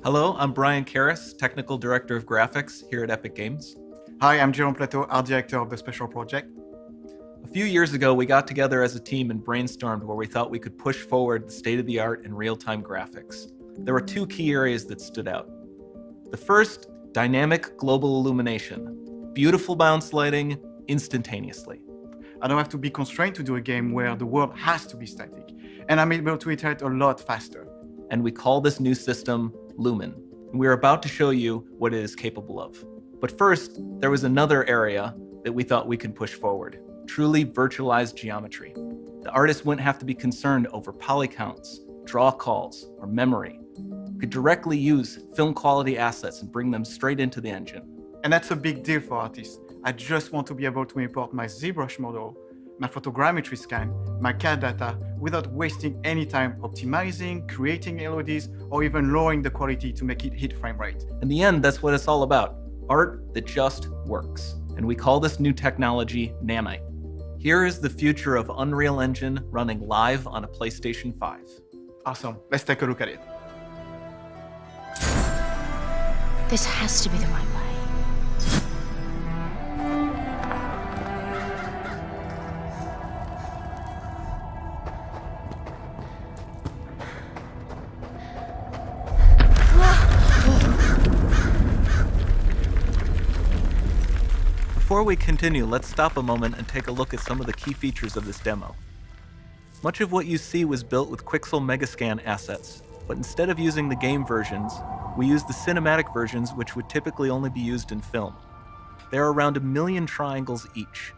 Hello, I'm Brian Karras, Technical Director of Graphics here at Epic Games. Hi, I'm Jerome Plateau, Art Director of the Special Project. A few years ago, we got together as a team and brainstormed where we thought we could push forward the state-of-the-art in real-time graphics. There were two key areas that stood out. The first, dynamic global illumination. Beautiful bounce lighting, instantaneously. I don't have to be constrained to do a game where the world has to be static, and I'm able to iterate a lot faster. And we call this new system Lumen. And we're about to show you what it is capable of. But first, there was another area that we thought we could push forward. Truly virtualized geometry. The artist wouldn't have to be concerned over poly counts, draw calls, or memory. We could directly use film quality assets and bring them straight into the engine. And that's a big deal for artists. I just want to be able to import my ZBrush model, my photogrammetry scan, my CAD data without wasting any time optimizing, creating LODs, or even lowering the quality to make it hit frame rate. In the end, that's what it's all about. Art that just works. And we call this new technology Nanite. Here is the future of Unreal Engine running live on a PlayStation 5. Awesome, let's take a look at it. This has to be the right way. Before we continue, let's stop a moment and take a look at some of the key features of this demo. Much of what you see was built with Quixel Megascan assets, but instead of using the game versions, we used the cinematic versions, which would typically only be used in film. There are around 1 million triangles each,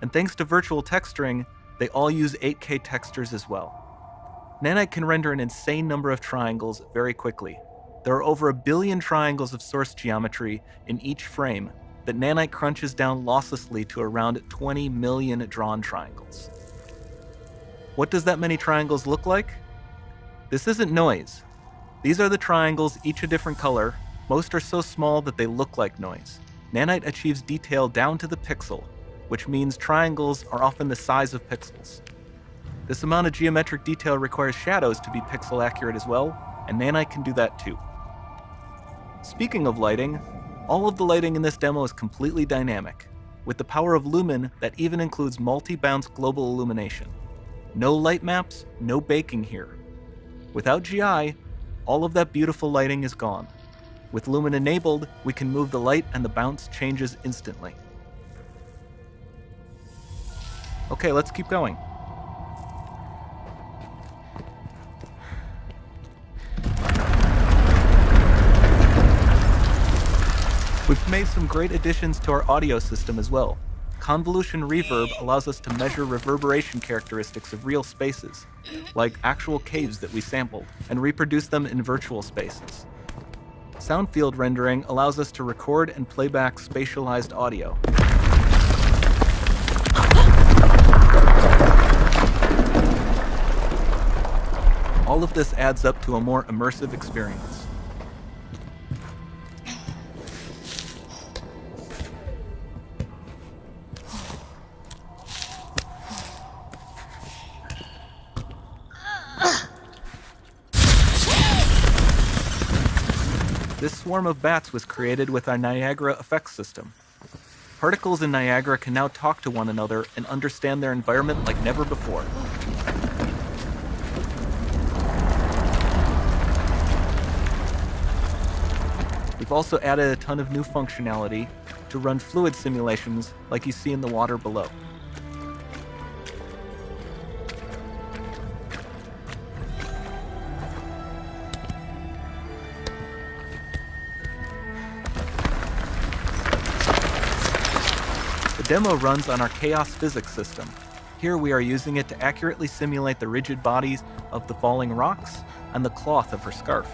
and thanks to virtual texturing, they all use 8K textures as well. Nanite can render an insane number of triangles very quickly. There are over 1 billion triangles of source geometry in each frame that Nanite crunches down losslessly to around 20 million drawn triangles. What does that many triangles look like? This isn't noise. These are the triangles, each a different color. Most are so small that they look like noise. Nanite achieves detail down to the pixel, which means triangles are often the size of pixels. This amount of geometric detail requires shadows to be pixel accurate as well, and Nanite can do that too. Speaking of lighting, all of the lighting in this demo is completely dynamic. With the power of Lumen, that even includes multi-bounce global illumination. No light maps, no baking here. Without GI, all of that beautiful lighting is gone. With Lumen enabled, we can move the light and the bounce changes instantly. Okay, let's keep going. We've made some great additions to our audio system as well. Convolution reverb allows us to measure reverberation characteristics of real spaces, like actual caves that we sampled, and reproduce them in virtual spaces. Sound field rendering allows us to record and play back spatialized audio. All of this adds up to a more immersive experience. This swarm of bats was created with our Niagara effects system. Particles in Niagara can now talk to one another and understand their environment like never before. We've also added a ton of new functionality to run fluid simulations like you see in the water below. The demo runs on our chaos physics system. Here we are using it to accurately simulate the rigid bodies of the falling rocks and the cloth of her scarf.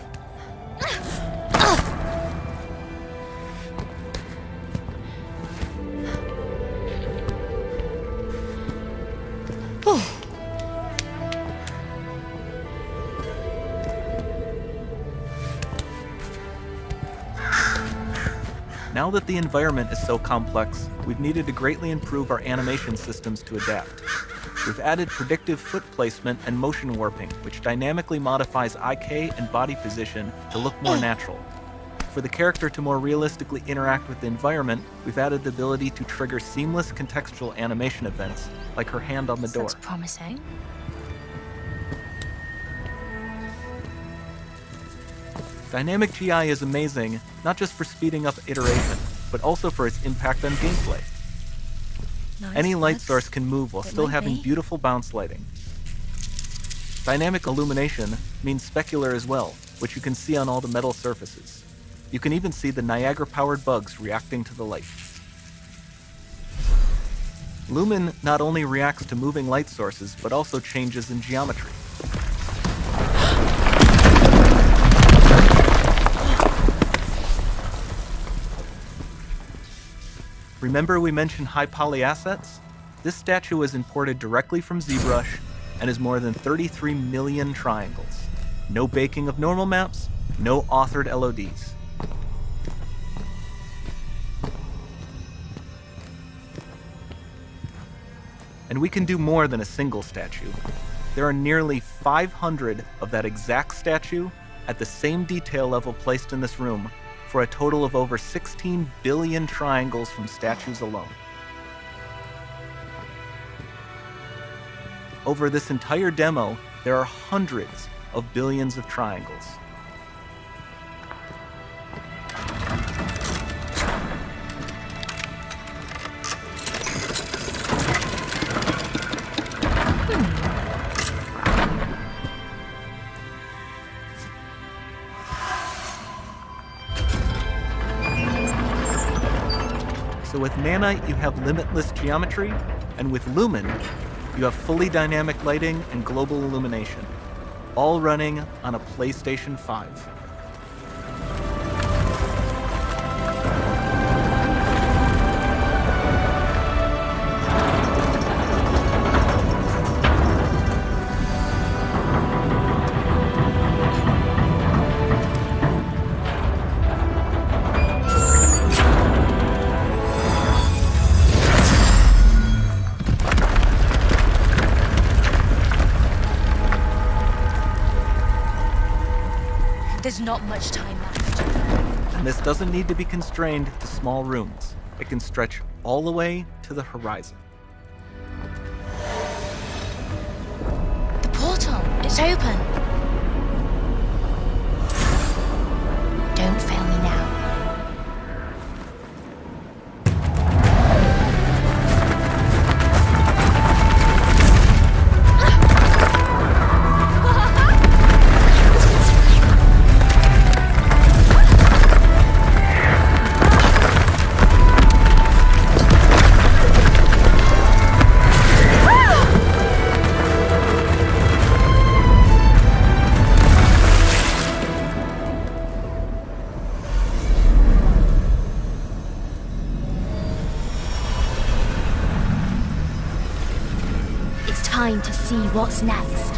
Now that the environment is so complex, we've needed to greatly improve our animation systems to adapt. We've added predictive foot placement and motion warping, which dynamically modifies IK and body position to look more natural. For the character to more realistically interact with the environment, we've added the ability to trigger seamless contextual animation events, like her hand on the door. Looks promising. Dynamic GI is amazing, not just for speeding up iteration, but also for its impact on gameplay. Nice Any light looks. source can move while It still might having be. beautiful bounce lighting. Dynamic illumination means specular as well, which you can see on all the metal surfaces. You can even see the Niagara-powered bugs reacting to the light. Lumen not only reacts to moving light sources, but also changes in geometry. Remember we mentioned high poly assets? This statue was imported directly from ZBrush and is more than 33 million triangles. No baking of normal maps, no authored LODs. And we can do more than a single statue. There are nearly 500 of that exact statue at the same detail level placed in this room, for a total of over 16 billion triangles from statues alone. Over this entire demo, there are hundreds of billions of triangles. So with Nanite, you have limitless geometry, and with Lumen, you have fully dynamic lighting and global illumination, all running on a PlayStation 5. There's not much time left. And this doesn't need to be constrained to small rooms. It can stretch all the way to the horizon. The portal, it's open. Don't fail me now. It's time to see what's next.